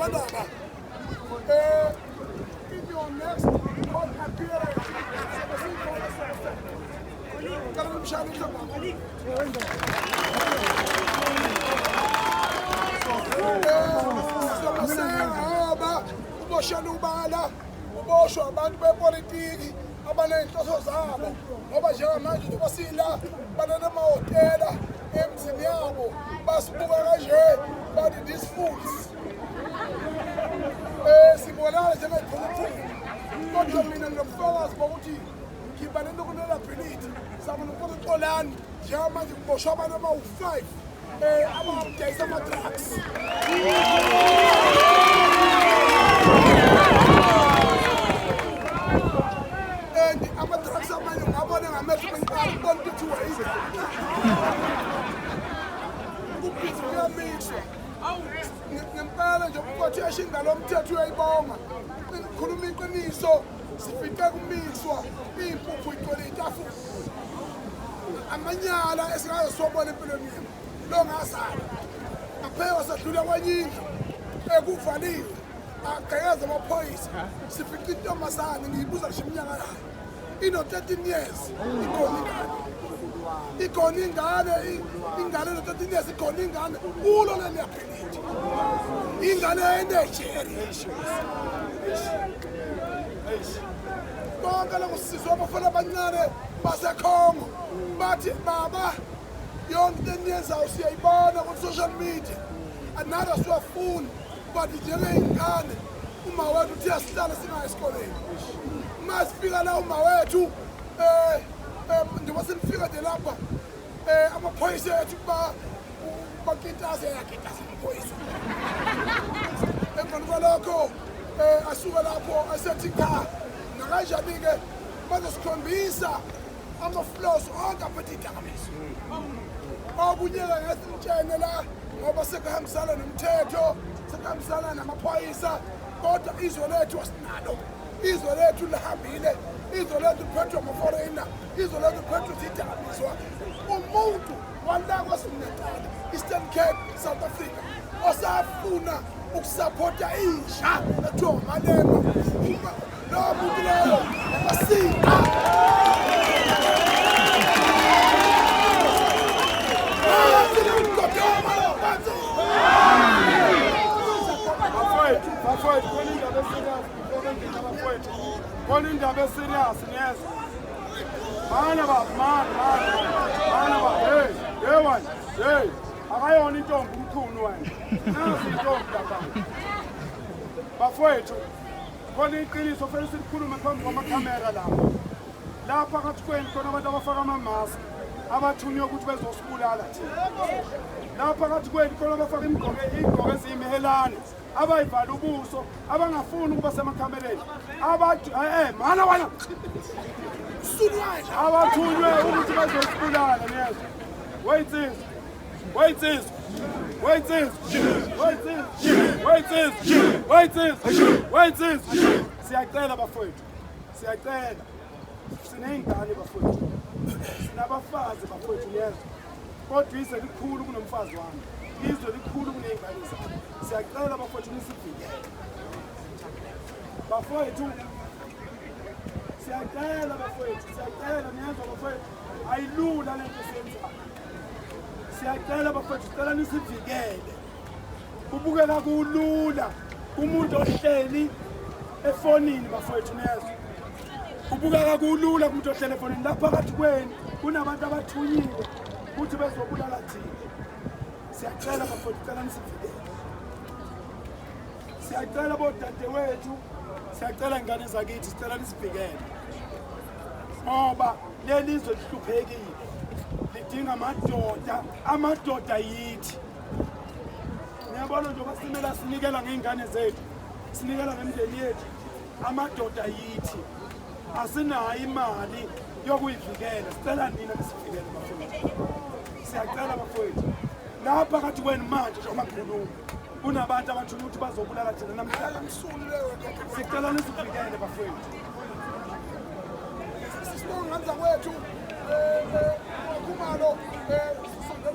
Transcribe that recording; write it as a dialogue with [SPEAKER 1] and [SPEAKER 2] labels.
[SPEAKER 1] Abandaba. In your next court appearance, ubosho abantu bepolitiki abanenhloso zabo ngoba njengamanje njengoba sila banamahhotela emzini yabo basibuka kanje bathi these fools sibonana njengepolitiki kodwa mina nginobufakazi bokuthi ngibane nokunela brilliant sabona ukuxolani njengamanje kuboshwa abantu abawu-5 abadayisa ama-drugs ama-drugs amanye ngabona ngamehlo ngibona ukuthi wayisa ukubhizi kuyamixwa ngempela nje ukuqothesha ingalo mthetho uyayibonga ngikhuluma iqiniso sifike kumixwa impuphu igcwele itafula amanyala esikaze sobona empilweni yami lo ngasala apheka sadlula kwanyindlu ekuvaliwe agqekeza amaphoyisa sifice intombazane ngiyibuza ngisho iminyaka yayo ino-13 years ikhona ingane ino-13 years ikhona ingane ulo leliyabhilidi ingane eNigeria bonke lokusizwa abafana abancane baseCongo bathi baba yonke into eniyenzayo siyayibona ku-social media another siwafuni but njengey'ngane uma wethu uthi yasihlala singayi esikoleni uma sifika la uma wethu njengoba senifika nje lapha amaphoyisa ethu bakitaze yakitaze amaphoyisa emveni kwalokho asuka lapho asethi cha nakanjani-ke bazosikhombisa ama-flows onke aphethe idakamizwa okunye-ke ngesimtshene la ngoba sekuhambisana nomthetho sekuhambisana namaphoyisa kodwa izwe lethu asinalo izwe lethu lihambile izwe lethu liphethwe ama-foreigner izwe lethu liphethwe zidakamizwa umuntu wala kwaZulu-Natal Eastern Cape South Africa osafuna ukusapota intsha ethiwa uMalema lowo muntu loyo amasika
[SPEAKER 2] Kona indaba eserious ngiyezwa mana ba hey akayona intombi umkhulu wena nasi intombi lapha bafowethu kona iqiniso fanele sikhulume phambi kwamakhamera lapha phakathi kwenu khona abantu abafaka amamask abathunywe ukuthi bezosibulala thina lapha phakathi kwenu khona abafaka iy'gqoko eziyimihelane abayivala ubuso abangafuni ukuba semakhamereni mana wena abathunywe ukuthi bezosibulala niyezwa wait siyacela bafowethu siyacela siney'ngane bafowethu sinabafazi bafowethu niyezwa kodwa izwe likhulu kunomfazi wami izwe likhulu kuney'ngane zami siyacela bafowethu nisivikele bafowethu siyacela bafowethu siyacela niyezwa bafowethu ayilula le nto siyenzayo siyacela bafowethu sicela nisivikele kubukeka kulula umuntu ohleli efonini bafowethu niyezwa kubukeka kulula kumuntu ohleli efonini lapha phakathi kwenu kunabantu abathunyiwe ukuthi bezobulala thina siyacela bafowethu sicela nisivikele siyacela bodadewethu siyacela ingane zakithi sicela nisivikele ngoba leli izwe lihluphekile lidinga amadoda yithi ngiyabona njengoba simela sinikela ngey'ngane zethu sinikela ngemindeni yethu amadoda yithi asinayo imali yokuyivikela sicela nina nisivikele bafowethu siyacela bafowethu lapha phakathi kwenu manje njengoba ngikhuluma kunabantu abathunywa ukuthi bazobulala thina namhlanje sicela nisivikele bafowethu
[SPEAKER 1] sisibonga ngandla kwethu